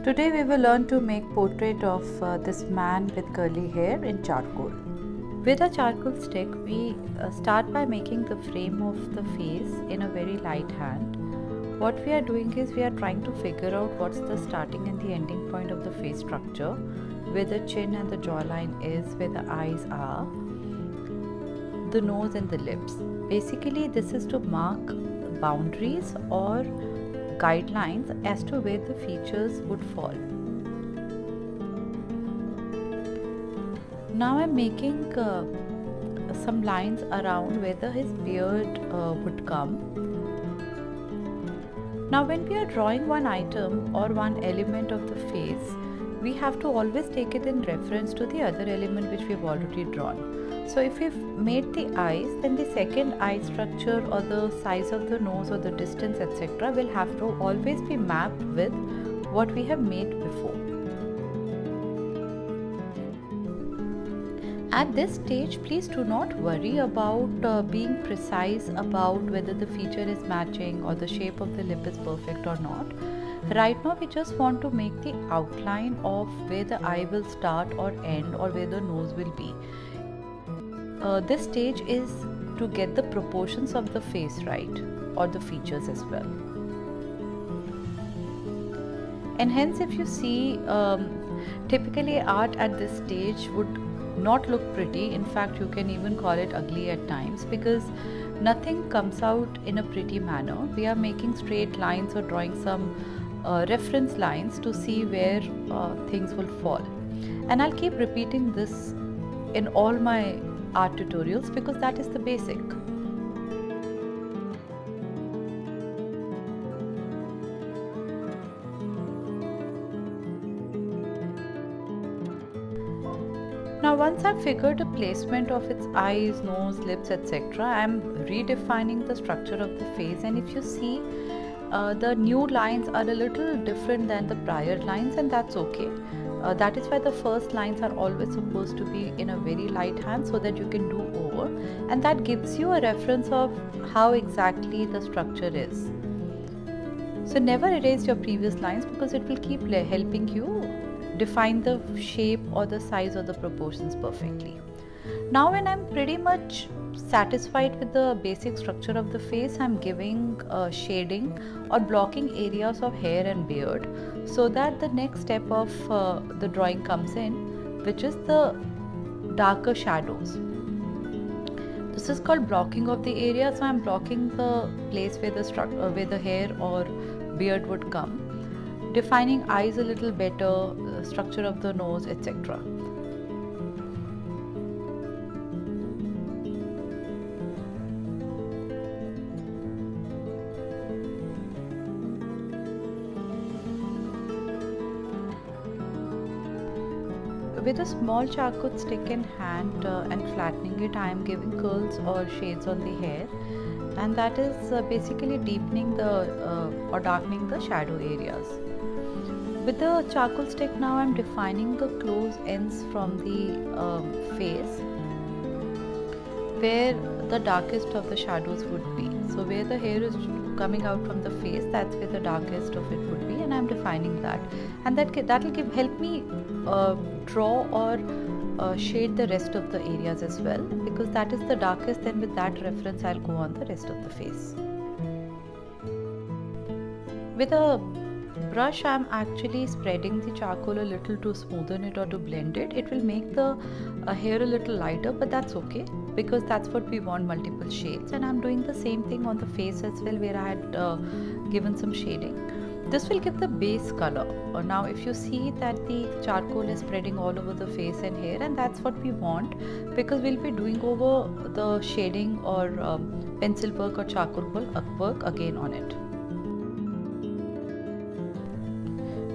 Today we will learn to make portrait of this man with curly hair in charcoal. With a charcoal stick, we start by making the frame of the face in a very light hand. What we are doing is we are trying to figure out what's the starting and the ending point of the face structure, where the chin and the jawline is, where the eyes are, the nose and the lips. Basically, this is to mark boundaries or guidelines as to where the features would fall. Now I'm making some lines around where his beard would come. Now when we are drawing one item or one element of the face, we have to always take it in reference to the other element which we've already drawn. So if we've made the eyes, then the second eye structure or the size of the nose or the distance etc. will have to always be mapped with what we have made before. At this stage, please do not worry about being precise about whether the feature is matching or the shape of the lip is perfect or not. Right now we just want to make the outline of where the eye will start or end or where the nose will be. This stage is to get the proportions of the face right, or the features as well. And hence if you see, typically art at this stage would not look pretty. In fact, you can even call it ugly at times, because nothing comes out in a pretty manner. We are making straight lines or drawing some reference lines to see where things will fall. And I'll keep repeating this in all my art tutorials because that is the basic. Now once I've figured a placement of its eyes, nose, lips etc., I'm redefining the structure of the face, and if you see, the new lines are a little different than the prior lines, and that's okay. That is why the first lines are always supposed to be in a very light hand so that you can do over, and that gives you a reference of how exactly the structure is. So never erase your previous lines because it will keep helping you define the shape or the size or the proportions perfectly. Now when I'm pretty much satisfied with the basic structure of the face, I'm giving shading or blocking areas of hair and beard so that the next step of the drawing comes in, which is the darker shadows. This is called blocking of the area. So I'm blocking the place where the hair or beard would come, defining eyes a little better, structure of the nose etc. With a small charcoal stick in hand and flattening it, I am giving curls or shades on the hair, and that is basically deepening or darkening the shadow areas. With the charcoal stick now I am defining the close ends from the face where the darkest of the shadows would be. So where the hair is coming out from the face, that's where the darkest of it would be, and I'm defining that, and that will help me draw or shade the rest of the areas as well, because that is the darkest. Then with that reference I'll go on the rest of the face. With a brush I'm actually spreading the charcoal a little to smoothen it or to blend it. It will make the hair a little lighter, but that's okay because that's what we want, multiple shades. And I'm doing the same thing on the face as well, where I had given some shading. This will give the base color. Now if you see that the charcoal is spreading all over the face and hair, and that's what we want, because we'll be doing over the shading or pencil work or charcoal work again on it.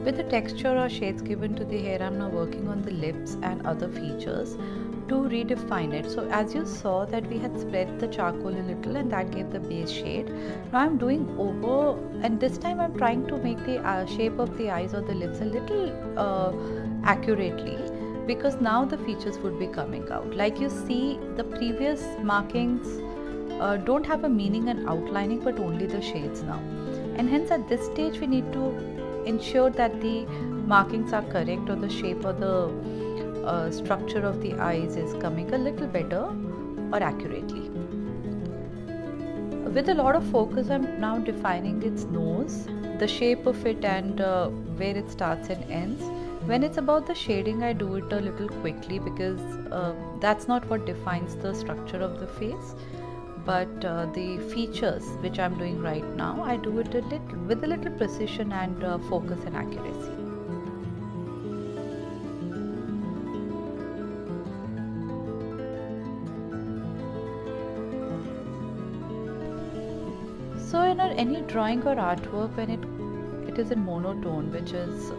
With the texture or shades given to the hair, I'm now working on the lips and other features to redefine it. So as you saw that we had spread the charcoal a little and that gave the base shade. Now I'm doing over, and this time I'm trying to make the shape of the eyes or the lips a little accurately, because now the features would be coming out. Like you see, the previous markings don't have a meaning and outlining, but only the shades now. And hence at this stage we need to ensure that the markings are correct, or the shape or the structure of the eyes is coming a little better or accurately. With a lot of focus, I'm now defining its nose, the shape of it, and where it starts and ends. When it's about the shading, I do it a little quickly because that's not what defines the structure of the face. But the features which I'm doing right now, I do it with a little precision and focus and accuracy. So in any drawing or artwork, when it is in monotone, which is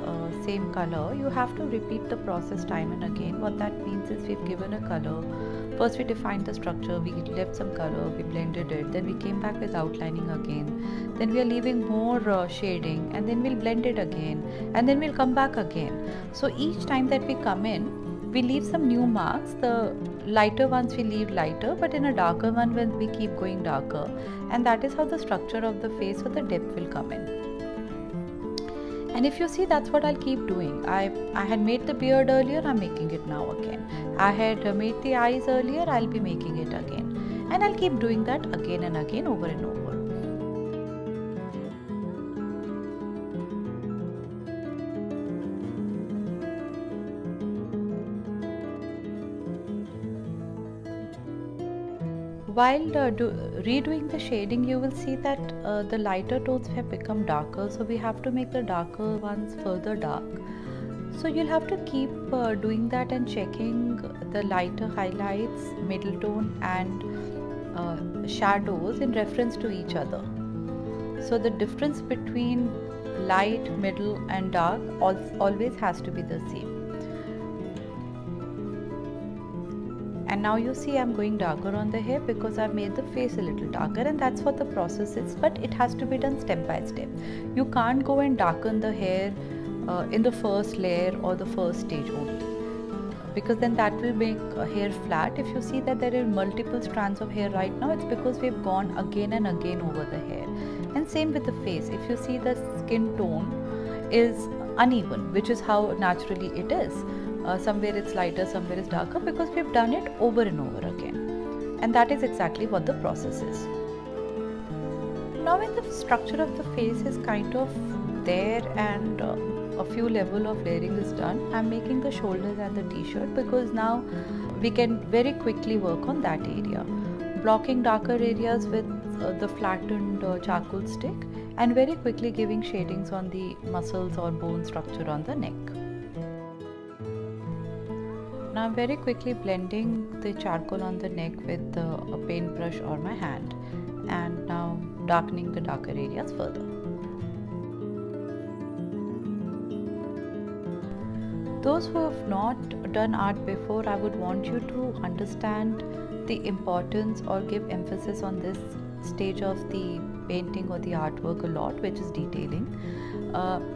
same color, you have to repeat the process time and again. What that means is, we've given a color. First we defined the structure, we left some color, we blended it, then we came back with outlining again, then we are leaving more shading, and then we'll blend it again, and then we'll come back again. So each time that we come in, we leave some new marks. The lighter ones we leave lighter, but in a darker one when we keep going darker, and that is how the structure of the face or the depth will come in. And if you see, that's what I'll keep doing. I had made the beard earlier, I'm making it now again. I had made the eyes earlier, I'll be making it again, and I'll keep doing that again and again, over and over. While redoing the shading, you will see that the lighter tones have become darker, so we have to make the darker ones further dark. So you'll have to keep doing that and checking the lighter highlights, middle tone, and shadows in reference to each other. So the difference between light, middle, and dark always has to be the same. And now you see I'm going darker on the hair because I've made the face a little darker, and that's what the process is, but it has to be done step by step. You can't go and darken the hair in the first layer or the first stage only, because then that will make hair flat. If you see that there are multiple strands of hair right now, it's because we've gone again and again over the hair. And same with the face. If you see, the skin tone is uneven, which is how naturally it is. Somewhere it's lighter, somewhere it's darker, because we've done it over and over again. And that is exactly what the process is. Now when the structure of the face is kind of there and a few level of layering is done, I'm making the shoulders and the t-shirt, because now we can very quickly work on that area. Blocking darker areas with the flattened charcoal stick, and very quickly giving shadings on the muscles or bone structure on the neck. Now I'm very quickly blending the charcoal on the neck with a paintbrush or my hand, and now darkening the darker areas further. Those who have not done art before, I would want you to understand the importance or give emphasis on this stage of the painting or the artwork a lot, which is detailing.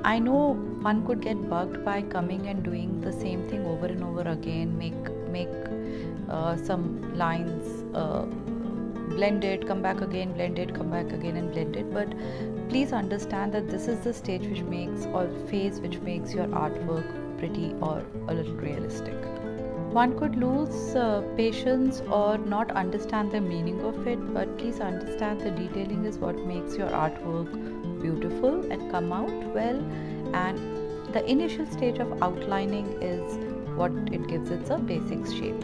I know one could get bugged by coming and doing the same thing over and over again, make some lines, blend it, come back again, blend it, come back again and blend it. But please understand that this is the stage which makes, or phase which makes your artwork pretty or a little realistic. One could lose patience or not understand the meaning of it, but please understand the detailing is what makes your artwork beautiful and come out well, and the initial stage of outlining is what it gives it a basic shape.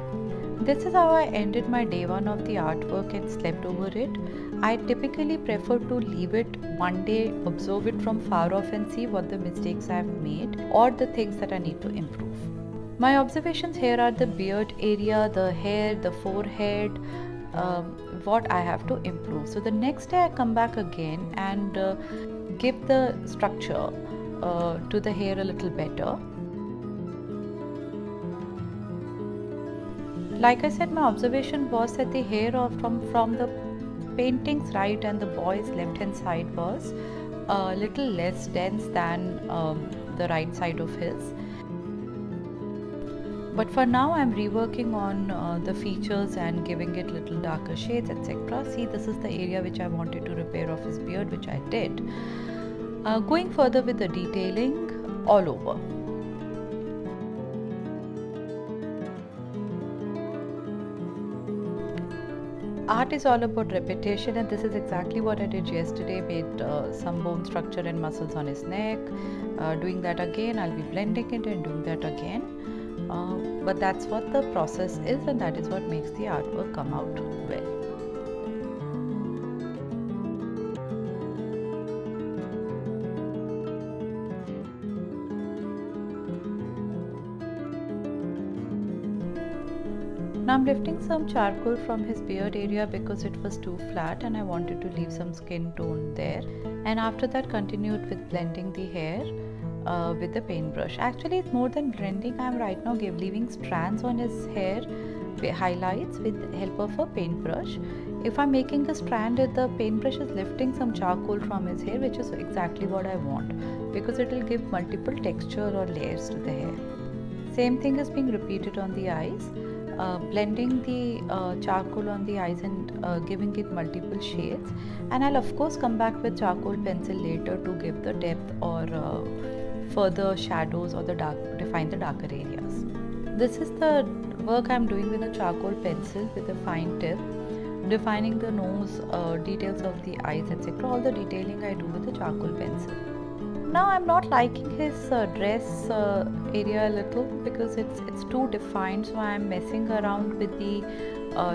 This is how I ended my day one of the artwork and slept over it. I typically prefer to leave it one day, observe it from far off and see what the mistakes I have made or the things that I need to improve. My observations here are the beard area, the hair, the forehead, what I have to improve. So the next day I come back again and give the structure to the hair a little better. Like I said, my observation was that the hair from the painting's right and the boy's left hand side was a little less dense than the right side of his. But for now I'm reworking on the features and giving it little darker shades, etc. See, this is the area which I wanted to repair of his beard, which I did. Going further with the detailing all over. Art is all about repetition, and this is exactly what I did yesterday. Made some bone structure and muscles on his neck. Doing that again, I'll be blending it and doing that again. But that's what the process is, and that is what makes the artwork come out well. Now I'm lifting some charcoal from his beard area because it was too flat and I wanted to leave some skin tone there. And after that continued with blending the hair with the paintbrush. Actually it's more than blending, I'm right now leaving strands on his hair, highlights with the help of a paintbrush. If I'm making a strand, the paintbrush is lifting some charcoal from his hair, which is exactly what I want because it will give multiple texture or layers to the hair. Same thing is being repeated on the eyes. Blending the charcoal on the eyes and giving it multiple shades, and I'll of course come back with charcoal pencil later to give the depth or further shadows or define the darker areas. This is the work I'm doing with a charcoal pencil with a fine tip, defining the nose, details of the eyes, etc. All the detailing I do with a charcoal pencil. Now I'm not liking his dress area a little because it's too defined, so I'm messing around with the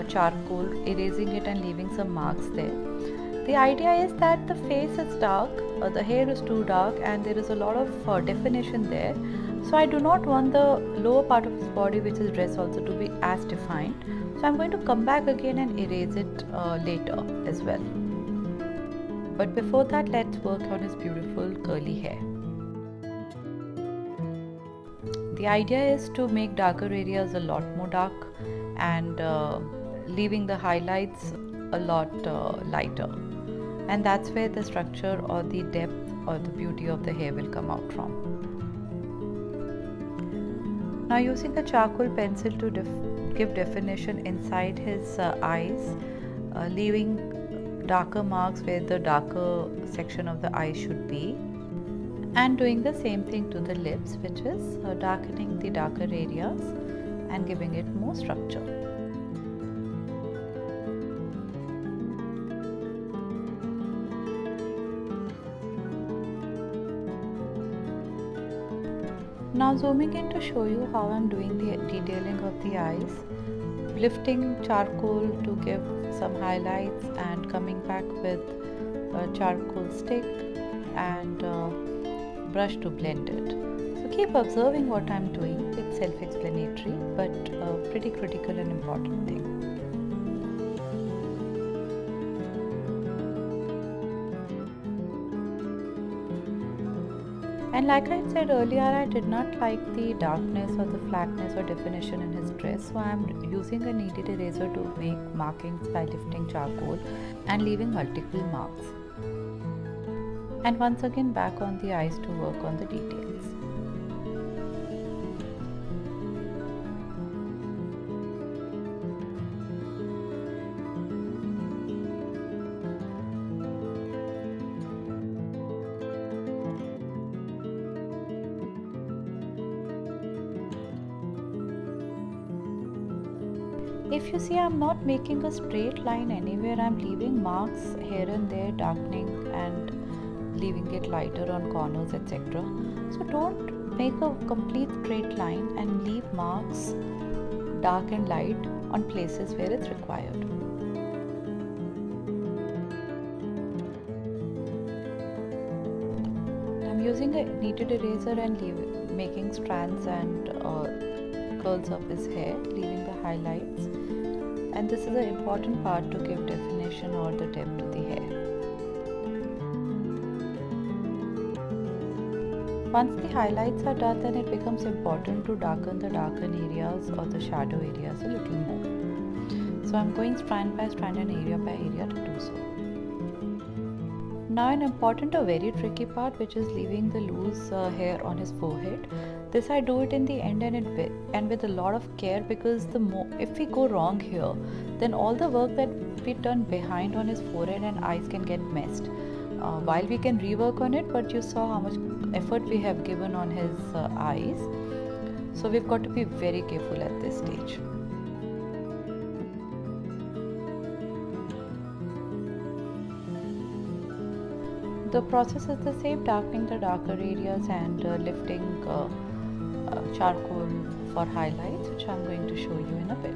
charcoal, erasing it and leaving some marks there. The idea is that the face is dark, the hair is too dark and there is a lot of definition there, so I do not want the lower part of his body, which is dress, also to be as defined, so I'm going to come back again and erase it later as well. But before that, let's work on his beautiful curly hair. The idea is to make darker areas a lot more dark and leaving the highlights a lot lighter. And that's where the structure or the depth or the beauty of the hair will come out from. Now using the charcoal pencil to give definition inside his eyes, leaving darker marks where the darker section of the eye should be, and doing the same thing to the lips, which is darkening the darker areas and giving it more structure. Now zooming in to show you how I'm doing the detailing of the eyes, lifting charcoal to give some highlights and coming back with a charcoal stick and brush to blend it. So keep observing what I'm doing. It's self-explanatory but a pretty critical and important thing. And like I said earlier, I did not like the darkness or the flatness or definition in his dress, so I am using a kneaded eraser to make markings by lifting charcoal and leaving multiple marks. And once again back on the eyes to work on the details. If you see, I'm not making a straight line anywhere, I'm leaving marks here and there, darkening and leaving it lighter on corners, etc. So don't make a complete straight line and leave marks dark and light on places where it's required. I'm using a kneaded eraser and making strands and curls of his hair, leaving the highlights, and this is an important part to give definition or the depth to the hair. Once the highlights are done, then it becomes important to darken the darken areas or the shadow areas a little more. So I'm going strand by strand and area by area to do so. Now an important or very tricky part, which is leaving the loose hair on his forehead. This I do it in the end and with a lot of care, because if we go wrong here, then all the work that we done behind on his forehead and eyes can get messed. while we can rework on it, but you saw how much effort we have given on his eyes, so we've got to be very careful at this stage. The process is the same, darkening the darker areas and lifting charcoal for highlights, which I'm going to show you in a bit.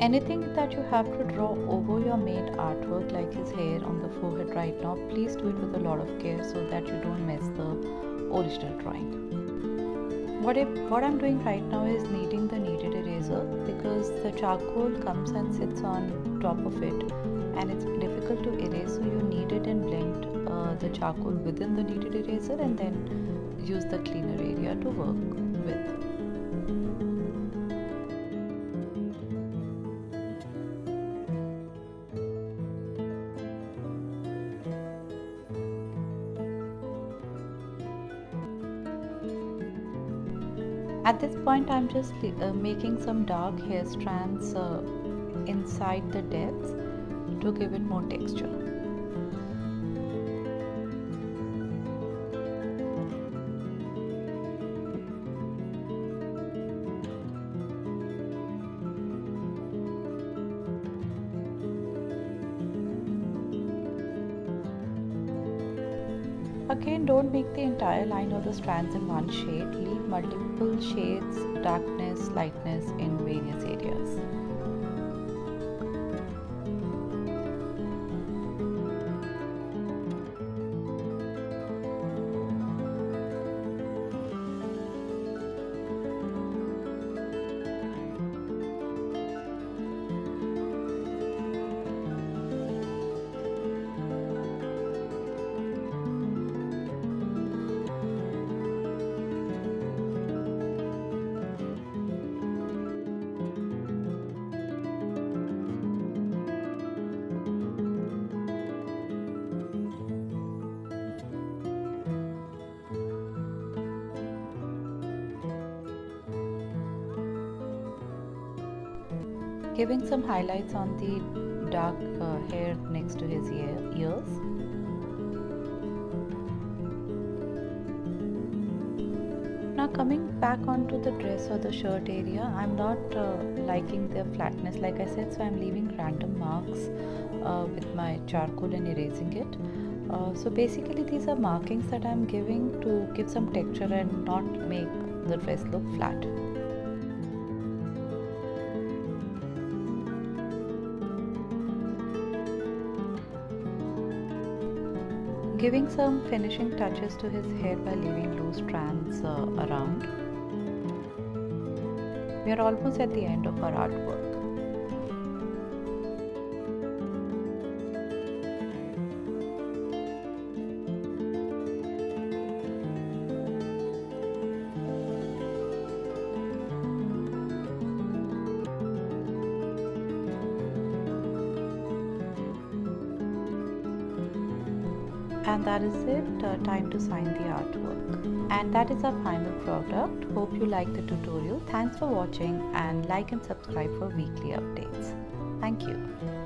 Anything that you have to draw over your made artwork, like his hair on the forehead right now, please do it with a lot of care so that you don't mess the original drawing. What I'm doing right now is kneading the kneaded eraser, because the charcoal comes and sits on top of it and it's difficult to erase, so you knead it and blend the charcoal within the kneaded eraser and then use the cleaner area to work with. At this point, I'm just making some dark hair strands inside the depths to give it more texture. Again, don't make the entire line of the strands in one shade. Leave multiple shades, darkness, lightness in various areas. Giving some highlights on the dark hair next to his ears. Now coming back onto the dress or the shirt area, I'm not liking the flatness, like I said, so I'm leaving random marks with my charcoal and erasing it. So basically these are markings that I'm giving to give some texture and not make the dress look flat. Giving some finishing touches to his hair by leaving loose strands around. We are almost at the end of our artwork. And that is it, time to sign the artwork. And that is our final product. Hope you liked the tutorial. Thanks for watching, and like and subscribe for weekly updates. Thank you.